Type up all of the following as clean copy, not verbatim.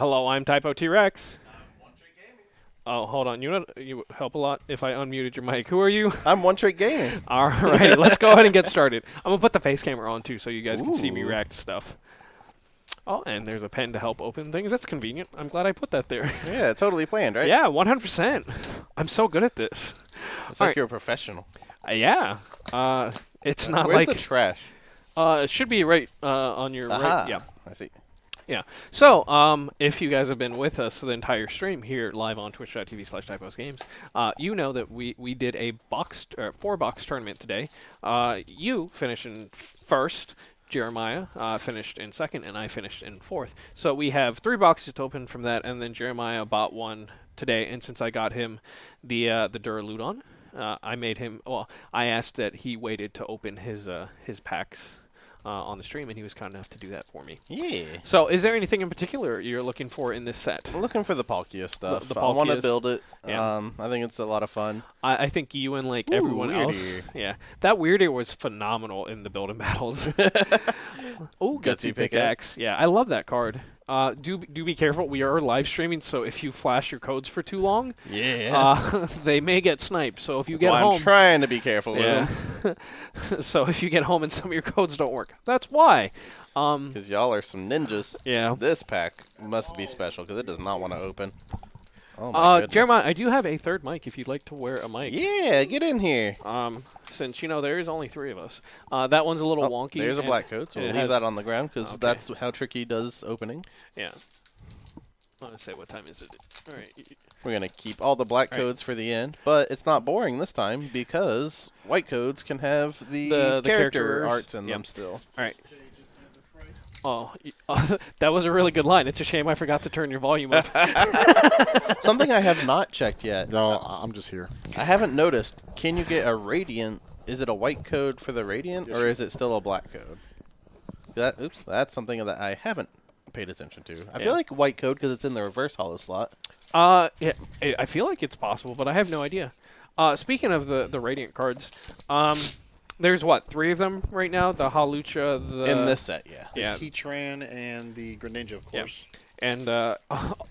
Hello, I'm Typo T-Rex. Oh, hold on. You help a lot if I unmuted your mic. Who are you? I'm One Trick Gaming. All right, let's go ahead and get started. I'm going to put the face camera on, too, so you guys can see me Ooh. react to stuff. Oh, and there's a pen to help open things. That's convenient. I'm glad I put that there. Yeah, totally planned, right? Yeah, 100%. I'm so good at this. It's All like right. you're a professional. Yeah. It's not Where's like... the trash? It should be right on your Aha. right. Yeah. I see. Yeah. So, if you guys have been with us the entire stream here live on twitch.tv/TypoHouseGames, you know that we did a 4-box tournament today. You finished in first, Jeremiah finished in second, and I finished in fourth. So we have 3 boxes to open from that, and then Jeremiah bought one today. And since I got him the Duraludon, I made him. Well, I asked that he waited to open his packs on the stream, and he was kind enough to do that for me. Yeah. So, is there anything in particular you're looking for in this set? I'm looking for the Palkia stuff. The I want to Palkias. build it. Yeah. I think it's a lot of fun. I think you and like Ooh, everyone Weird else. Ear. Yeah, that Weird Ear was phenomenal in the building battles. Oh, Gutsy Gutsy Pickaxe. Yeah, I love that card. Do be careful. We are live streaming, so if you flash your codes for too long, Yeah. they may get sniped. So if you That's get why home, I'm trying to be careful yeah. with So if you get home and some of your codes don't work, that's why. because y'all are some ninjas. Yeah. This pack must be special because it does not want to open. Oh my goodness. Jeremiah, I do have a third mic if you'd like to wear a mic. Yeah, get in here. Since, there is only 3 of us. That one's a little wonky. There's a and black code, so we'll it leave has- that on the ground because Okay. that's how Tricky does openings. Yeah. I want to say, what time is it? All right. We're going to keep all the black All right. codes for the end, but it's not boring this time because white codes can have the character characters. arts in Yep. them still. All right. Oh, that was a really good line. It's a shame I forgot to turn your volume up. Something I have not checked yet. No, I'm just here. I haven't noticed. Can you get a Radiant? Is it a white code for the Radiant, Yes, or sir. is it still a black code? That's something that I haven't paid attention to. I feel like white code because it's in the reverse hollow slot. Yeah, I feel like it's possible, but I have no idea. Speaking of the Radiant cards, there's what, 3 of them right now? The Halucha, the In this set, yeah. yeah, Heatran and the Greninja, of Yeah. course. and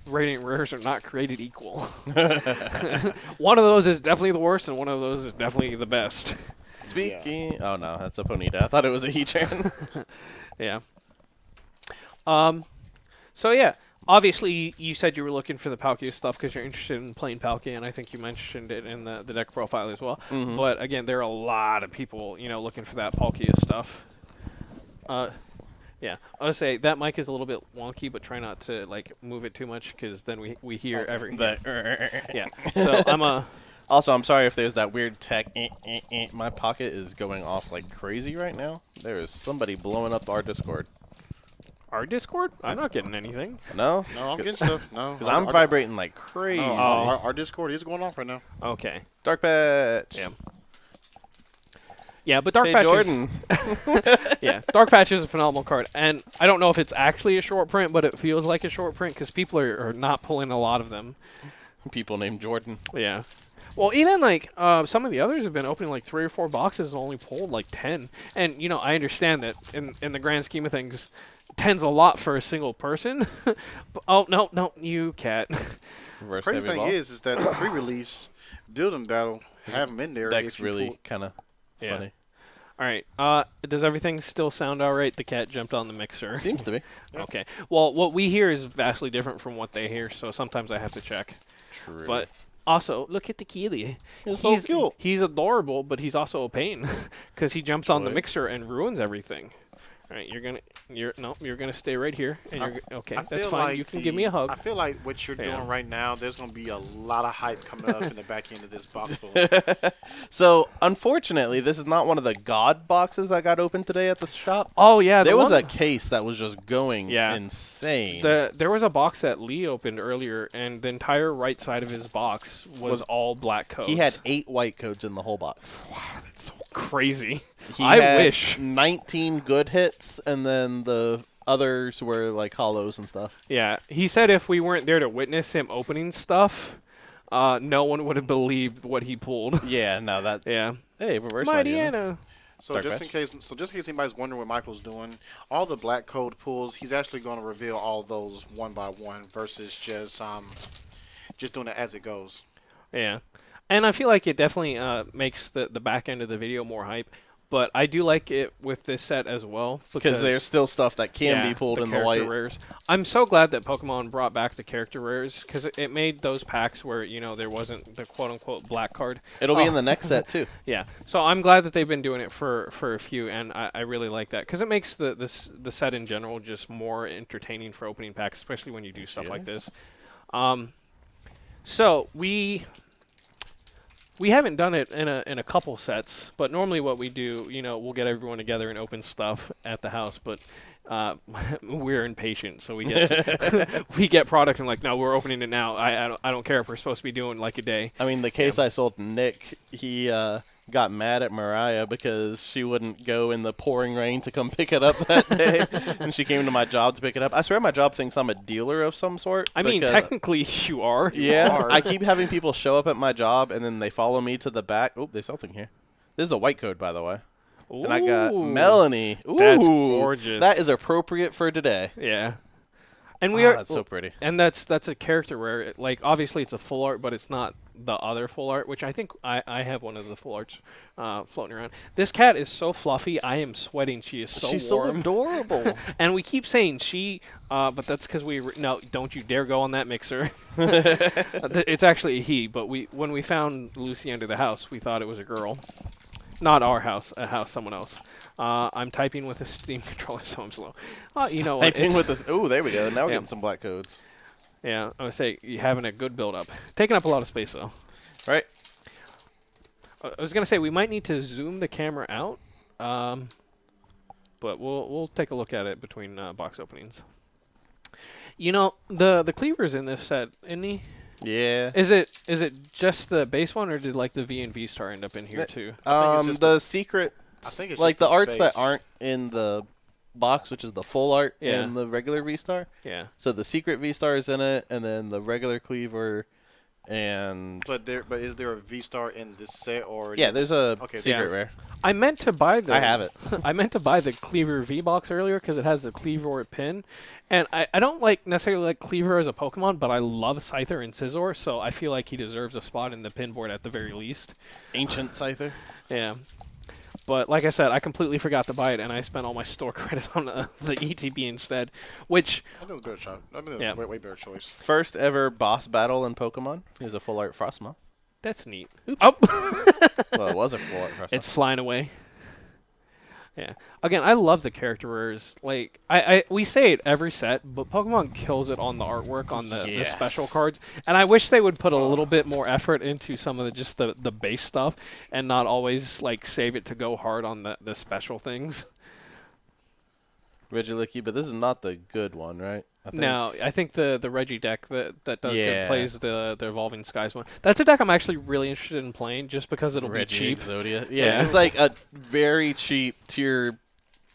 Radiant rares are not created equal. One of those is definitely the worst, and one of those is definitely the best. Speaking, oh no, that's a Ponyta. I thought it was a Heatran. Yeah. So yeah, obviously you said you were looking for the Palkia stuff because you're interested in playing Palkia, and I think you mentioned it in the deck profile as well. Mhm. But again, there are a lot of people, looking for that Palkia stuff. Yeah, I would say that mic is a little bit wonky, but try not to move it too much because then we hear every. But Yeah. So I'm also, I'm sorry if there's that weird tech. My pocket is going off like crazy right now. There is somebody blowing up our Discord. our Discord. I'm not getting anything. No? No, I'm getting stuff. No. Because I'm vibrating like crazy. No, our Discord is going off right now. Okay. Dark Patch. Yeah. Yeah, but Dark Hey, Patch Jordan. Yeah, Dark Patch is a phenomenal card, and I don't know if it's actually a short print, but it feels like a short print because people are not pulling a lot of them. People named Jordan. Yeah. Well, even some of the others have been opening like 3 or 4 boxes and only pulled like 10. And I understand that in the grand scheme of things, 10's a lot for a single person. But, oh no, you cat. Reverse Crazy heavy thing ball. is that the pre-release building battle have them in there. Deck's if you really pull- kind of Yeah. funny. All right. Does everything still sound all right? The cat jumped on the mixer. Seems to be. Okay. Well, what we hear is vastly different from what they hear, so sometimes I have to check. True. But also, look at the kitty. He's so cute. He's adorable, but he's also a pain because he jumps on the Joy. mixer and ruins everything. All right, you're gonna stay right here, and okay. I That's feel fine. like You can give me a hug. I feel like what you're Yeah. doing right now, there's going to be a lot of hype coming up in the back end of this box. So, unfortunately, this is not one of the God boxes that got opened today at the shop. Oh yeah, There was one- a case that was just going Yeah. insane. There was a box that Lee opened earlier, and the entire right side of his box was all black codes. He had 8 white codes in the whole box. That's so crazy. He I had wish. 19 good hits, and then the others were like hollows and stuff. Yeah, he said if we weren't there to witness him opening stuff, no one would have believed what he pulled. Yeah, no, that. Yeah. Hey, reverse Mighty Mighty Anna. So Dark just Patch? in case, anybody's wondering what Michael's doing, all the black code pulls, he's actually going to reveal all those one by one versus just doing it as it goes. Yeah, and I feel like it definitely makes the back end of the video more hype. But I do like it with this set as well Because there's still stuff that can yeah, be pulled the in the character white. rares. I'm so glad that Pokemon brought back the character rares because it made those packs where there wasn't the quote unquote black card. It'll be in the next set too. Yeah, so I'm glad that they've been doing it for a few, and I really like that because it makes the set in general just more entertaining for opening packs, especially when you do stuff like this. So we haven't done it in a couple sets, but normally what we do, we'll get everyone together and open stuff at the house, but we're impatient, so we get we get product and like, no, we're opening it now. I don't care if we're supposed to be doing like a day. I mean, the case I sold Nick, he got mad at Mariah because she wouldn't go in the pouring rain to come pick it up that day, and she came to my job to pick it up. I swear my job thinks I'm a dealer of some sort. I mean, technically you are. Yeah, I keep having people show up at my job, and then they follow me to the back. Oh, there's something here. This is a white code, by the way. Ooh, and I got Melanie. Ooh, that's gorgeous. That is appropriate for today. Yeah. And That's so pretty. And that's a character rare. Like, obviously it's a full art, but it's not the other full art, which I think I have one of the full arts floating around. This cat is so fluffy. I am sweating. She is so She's warm. so adorable. And we keep saying she, but that's because no, don't you dare go on that mixer. It's actually a he, but when we found Lucy under the house, we thought it was a girl. Not our house, a house, someone else. I'm typing with a Steam controller, so I'm slow. You know what? Typing with this. Oh, there we go. Now we're Yeah. getting some black codes. Yeah, I would say you're having a good build-up. Taking up a lot of space, though. Right. I was going to say, we might need to zoom the camera out, but we'll take a look at it between box openings. The cleaver's in this set, isn't he? Yeah. Is it just the base one, or did like the V and V star end up in here too? The secret, I think it's like just the the arts base. that aren't in the box, which is the full art Yeah. and the regular V-Star. Yeah. So the secret V-Star is in it, and then the regular cleaver, and But is there a V star in this set or? yeah, there's a Okay, secret yeah. rare. I meant to buy the. I have it. I meant to buy the Cleaver V box earlier because it has the Cleaver pin, and I don't necessarily like Cleaver as a Pokemon, but I love Scyther and Scizor, so I feel like he deserves a spot in the pin board at the very least. Ancient Scyther. Yeah. But like I said, I completely forgot to buy it, and I spent all my store credit on the ETB instead, which I think it was a better shot. I mean, Yeah. way better choice. First ever boss battle in Pokemon is a full art Frostmoth. that's neat. Oops. Oh, Well, it was a full art Frostmoth. it's flying away. Yeah. Again, I love the character rares. Like we say it every set, but Pokemon kills it on the artwork on the special Yes. cards. And I wish they would put a little bit more effort into some of the base stuff and not always like save it to go hard on the special things. Regilicki, but this is not the good one, right? I think. No, I think the Reggie deck that does Yeah. plays the Evolving Skies one. That's a deck I'm actually really interested in playing just because it'll be cheap. Exodia. Yeah. Yeah, it's like a very cheap tier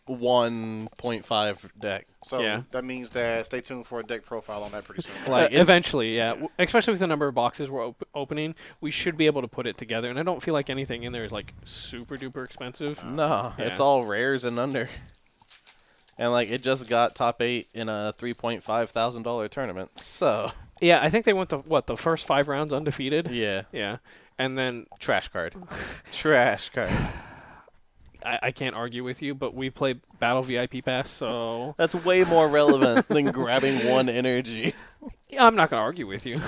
1.5 deck. So Yeah. that means that stay tuned for a deck profile on that pretty soon. Like, it's- Eventually, yeah. Especially with the number of boxes we're opening, we should be able to put it together. And I don't feel like anything in there is like super duper expensive. No, Yeah. it's all rares and under. And like it just got top 8 in a $3,500 tournament. So Yeah, I think they went the first 5 rounds undefeated. yeah, Yeah, and then trash card, trash card. I can't argue with you, but we play Battle VIP Pass, so That's way more relevant than grabbing one energy. yeah, I'm not gonna argue with you.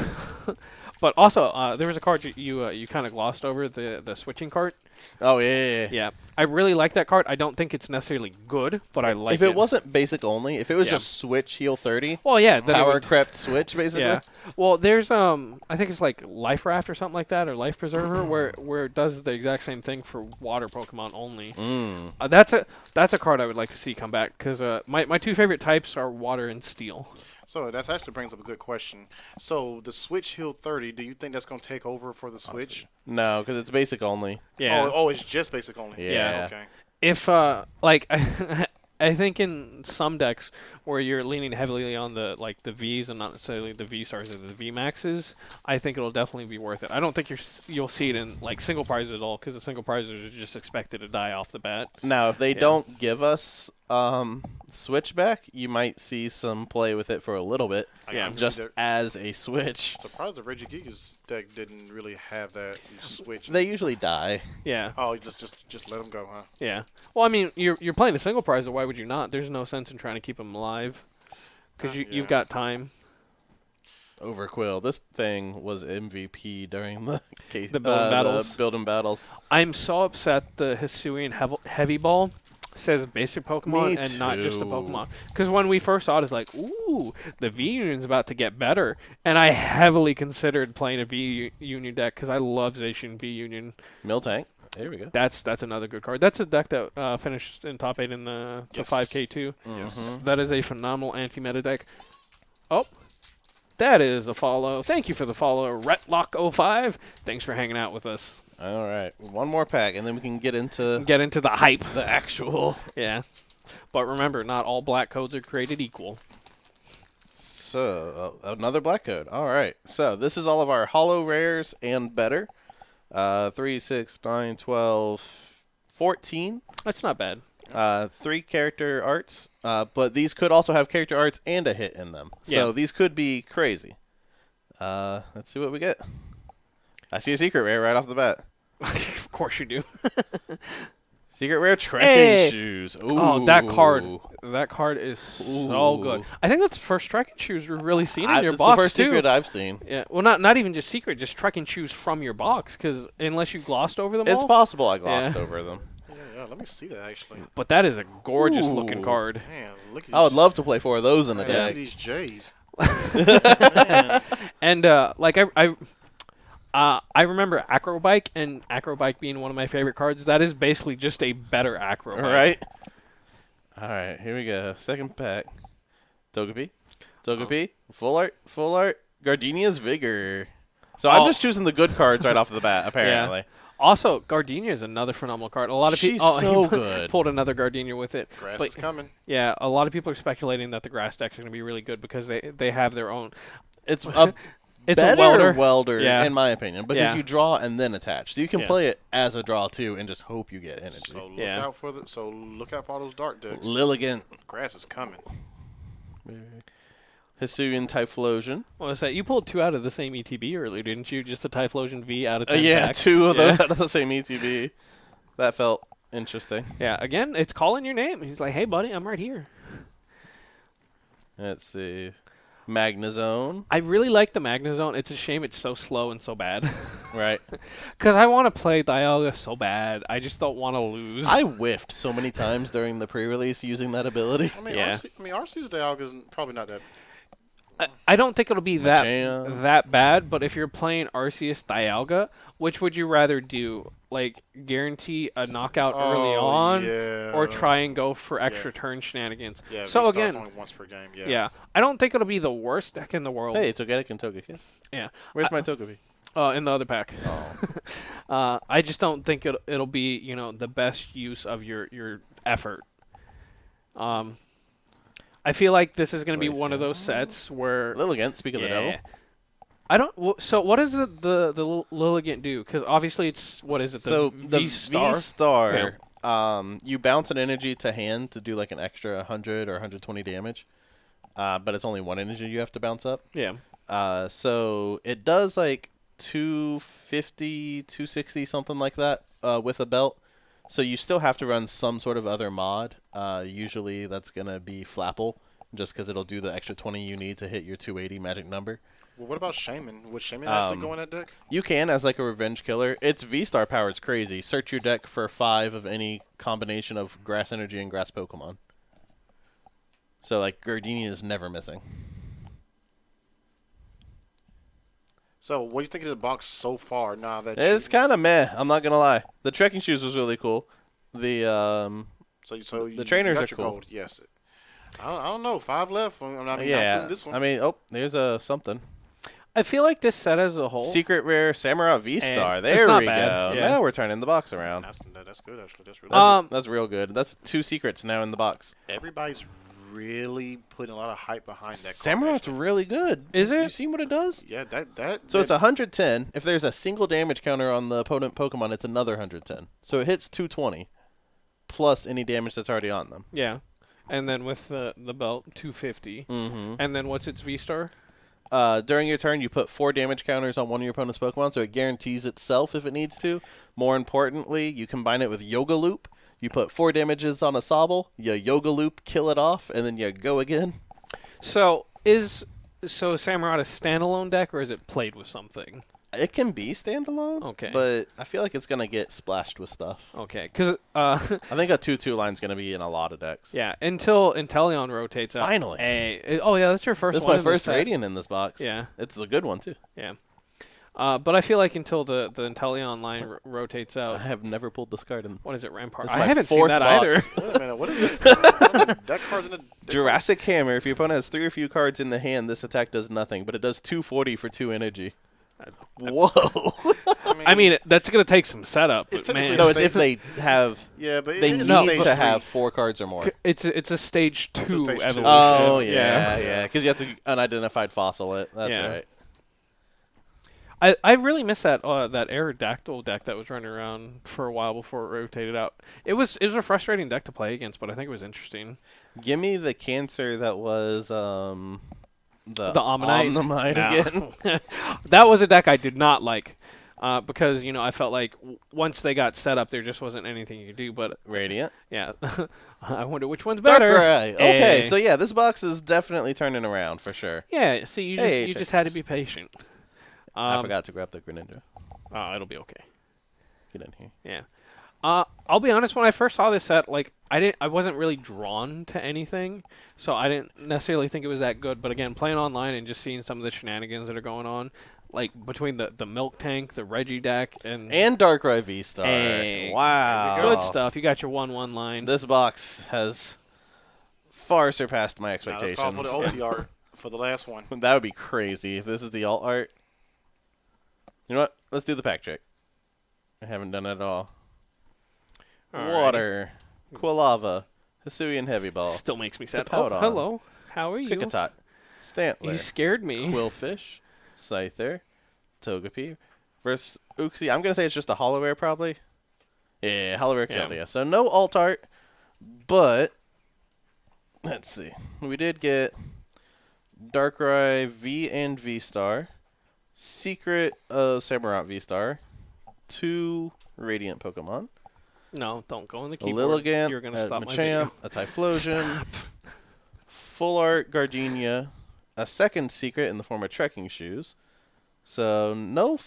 But also, there was a card you kind of glossed over, the switching card. Oh yeah. Yeah, I really like that card. I don't think it's necessarily good, but I like it. If it wasn't basic only, if it was Yeah. just switch heal 30, well, yeah, then it power would- crept switch basically. Yeah. Well, there's I think it's like Life Raft or something like that, or Life Preserver, where it does the exact same thing for water Pokemon only. That's a card I would like to see come back because my 2 favorite types are water and steel. So that actually brings up a good question. So the Switch Heal 30, do you think that's going to take over for the Switch? No, because it's basic only. Yeah. Oh, it's just basic only. Yeah. Okay. If like I think in some decks where you're leaning heavily on the Vs and not necessarily the V stars or the V maxes, I think it'll definitely be worth it. I don't think you'll see it in like single prizes at all because the single prizes are just expected to die off the bat. Now, if they Yeah. don't give us switchback, you might see some play with it for a little bit, Yeah. just as a switch. Surprised the Regigigas deck didn't really have that. You switch. They usually die. Yeah. Oh, you just let them go, huh? Yeah. Well, I mean, you're playing a single prize, so why would you not? There's no sense in trying to keep them alive because you've Yeah. got time. Overquill. This thing was MVP during the The building battles. The building battles. I'm so upset the Hisuian Heavy Ball says basic Pokemon Me and not just a too. Pokemon. Because when we first saw it, it's like, ooh, the V Union's about to get better. And I heavily considered playing a V Union deck because I love Zacian V Union. Miltank. There we go. That's another good card. That's a deck that finished in top 8 in the Yes. 5K too. Mhm. That is a phenomenal anti-meta deck. Oh, that is a follow. Thank you for the follow, Retlock05. Thanks for hanging out with us. All right. One more pack, and then we can get into Get into the hype. the actual. Yeah. But remember, not all black codes are created equal. So, another black code. All right. So, this is all of our hollow rares and better. 3, 6, 9, 12, 14. That's not bad. 3 character arts. But these could also have character arts and a hit in them. So, Yeah. these could be crazy. Let's see what we get. I see a secret rare right off the bat. Of course you do. Secret rare trekking Hey! shoes. Ooh. Oh, that card is so good. Ooh. I think that's the first trekking shoes we're really seeing in your It's box the first too. secret I've seen. Yeah, well, not even just secret, just trekking shoes from your box. Because unless you glossed over them It's all, possible I glossed Yeah. over them. Yeah, let me see that actually. but that is a gorgeous looking Ooh. card. Man, look at these. I would love to play 4 of those in a Man, look at deck. these J's. And like I remember Acrobike, and Acrobike being one of my favorite cards. That is basically just a better Acrobike. All right. All right, here we go. Second pack. Togepi. Full art. Gardenia's Vigor. So I'm Oh. just choosing the good cards right off the bat, apparently. Also, Gardenia is another phenomenal card. A lot of She's people so he good. pulled another Gardenia with it. Grass But- is coming. Yeah, a lot of people are speculating that the grass decks are going to be really good because they have their own. It's a It's better a welder. welder, Yeah. in my opinion, because Yeah. you draw and then attach. So you can Yeah. play it as a draw, too, and just hope you get energy. So look Yeah. out for all those dark decks. Lilligant. Grass is coming. Hisuian Typhlosion. What was that? You pulled 2 out of the same ETB earlier, didn't you? Just a Typhlosion V out of 10 Yeah, packs. 2 of Yeah. those out of the same ETB. That felt interesting. Yeah, again, it's calling your name. He's like, hey, buddy, I'm right here. Let's see. Magnezone. I really like the Magnezone. It's a shame it's so slow and so bad. Right. Because I want to play Dialga so bad. I just don't want to lose. I whiffed so many times during the pre-release using that ability. I mean, Yeah. RC's Dialga is probably not that. I don't think it'll be Machamp. that bad, but if you're playing Arceus Dialga, which would you rather do? Like, guarantee a knockout early on, yeah. or try and go for extra turn shenanigans? Yeah, So V-Star's again, only once per game. Yeah. yeah, I don't think it'll be the worst deck in the world. Hey, Togetic and Togekiss. Yeah. Where's my Togepi? In the other pack. I just don't think it'll be the best use of your effort. I feel like this is going to be one of those sets where Lilligant, speak of the devil. I don't. So what does the Lilligant do? Because obviously it's what is it? So the V-Star? V-Star, you bounce an energy to hand to do like an extra 100 or 120 damage, but it's only 1 energy you have to bounce up. Yeah. So it does like 250, 260, something like that with a belt. So you still have to run some sort of other mod. Usually that's going to be Flapple, just because it'll do the extra 20 you need to hit your 280 magic number. Well, what about Shaman? Would Shaman actually go in that deck? You can as like a revenge killer. Its V-Star power is crazy. Search your deck for 5 of any combination of grass energy and grass Pokemon. So like Gardenia is never missing. So, what do you think of the box so far? Now that It's kind of meh. I'm not gonna lie. The trekking shoes was really cool. The the trainers are your cool. Gold. Yes. I don't know. 5 left. I mean, not yeah. including this one. I mean, there's something. I feel like this set as a whole. Secret Rare Samurai V-Star. it's There not we bad, go. yeah. Now we're turning the box around. That's good, actually. That's really That's real good. That's 2 secrets now in the box. Everybody's really putting a lot of hype behind that card. Samurai's actually. really good. Is it? You seen what it does? Yeah, So it's 110. If there's a single damage counter on the opponent Pokemon, it's another 110. So it hits 220 plus any damage that's already on them. Yeah. And then with the belt, 250. Mm-hmm. And then what's its V-star? During your turn, you put 4 damage counters on one of your opponent's Pokemon, so it guarantees itself if it needs to. More importantly, you combine it with Yoga Loop. You put 4 damages on a Sobble, you Yoga Loop, kill it off, and then you go again. So is Samurai a standalone deck, or is it played with something? It can be standalone, Okay. but I feel like it's going to get splashed with stuff. Okay, because I think a 2/2 line is going to be in a lot of decks. yeah, until Inteleon rotates out. Finally. Oh yeah, that's your first. This is one my in this first set. Radiant in this box. Yeah, It's a good one, too. yeah. But I feel like until the Inteleon line rotates I out. have never pulled this card in. What is it, Rampart? It's I my haven't seen 4th that box. either. Wait a minute, what is it? That card's in the Jurassic Hammer. If your opponent has 3 or few cards in the hand, this attack does nothing, but it does 240 for 2 energy. Whoa. I mean, that's gonna take some setup. It's But man, typically No, it's if they have. Yeah, but They it's need stage to 3. have 4 cards or more. it's a stage 2 stage 2. evolution. Oh yeah. Because you have to unidentified fossil it. That's Yeah. right. I really miss that Aerodactyl deck that was running around for a while before it rotated out. It was a frustrating deck to play against, but I think it was interesting. Give me the cancer that was the Omnite? Omnite again. That was a deck I did not like because I felt like once they got set up, there just wasn't anything you could do. But Radiant. yeah, I wonder which one's better. Darkrai. Okay, Hey. so yeah, this box is definitely turning around for sure. Yeah, see, you Hey, just check had to be patient. I forgot to grab the Greninja. Oh, it'll be okay. Get in here. Yeah. I'll be honest. When I first saw this set, like I wasn't really drawn to anything, so I didn't necessarily think it was that good. But again, playing online and just seeing some of the shenanigans that are going on, like between the Milk Tank, the Reggie deck, and Darkrai V-Star. Hey, Wow. good stuff. You got your 1/1 line. This box has far surpassed my Now, let's expectations. call for the OT art for the last one. That would be crazy if this is the alt art. You know what? Let's do the pack trick. I haven't done it at all. Alrighty. Water, Quilava, Hisuian Heavy Ball, Still makes me sad. Capoudon. Oh, hello. How are you? Pikatot, Stantler, You scared me. Quillfish, Scyther, Togepi, versus Uxie. I'm going to say it's just a Hollow Rare probably. Yeah, Hollow Rare killed you. So no alt art, but let's see. We did get Darkrai V and V-Star, Secret Samurai V-Star, 2 Radiant Pokemon, No, don't go in the a keyboard. Lilligant, You're gonna a stop my video. Machamp, a Typhlosion, Full Art Gardenia, a second secret in the form of trekking shoes. So no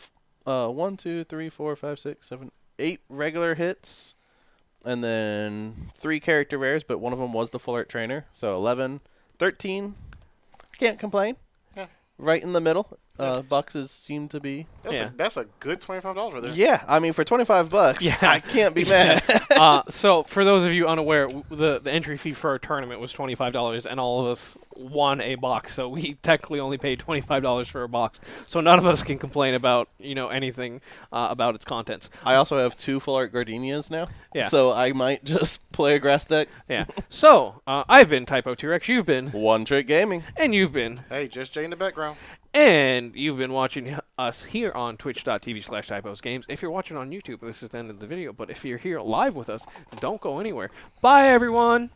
1, 2, 3, 4, 5, 6, 7, 8 regular hits, and then 3 character rares, but one of them was the Full Art Trainer. So 11, 13. Can't complain. Yeah. Right in the middle. Yeah. Boxes seem to be. That's a good $25 right there. Yeah, I mean for $25, Yeah. I can't be mad. So for those of you unaware, the entry fee for our tournament was $25, and all of us won a box. So we technically only paid $25 for a box. So none of us can complain about anything about its contents. I also have 2 Full Art Gardenias now. Yeah. So I might just play a grass deck. Yeah. So I've been Typo T-Rex. You've been, One Trick Gaming. and you've been, Hey, just Jay in the background. and you've been watching us here on twitch.tv/TypoHouseGames. If you're watching on YouTube, this is the end of the video. But if you're here live with us, don't go anywhere. Bye, everyone.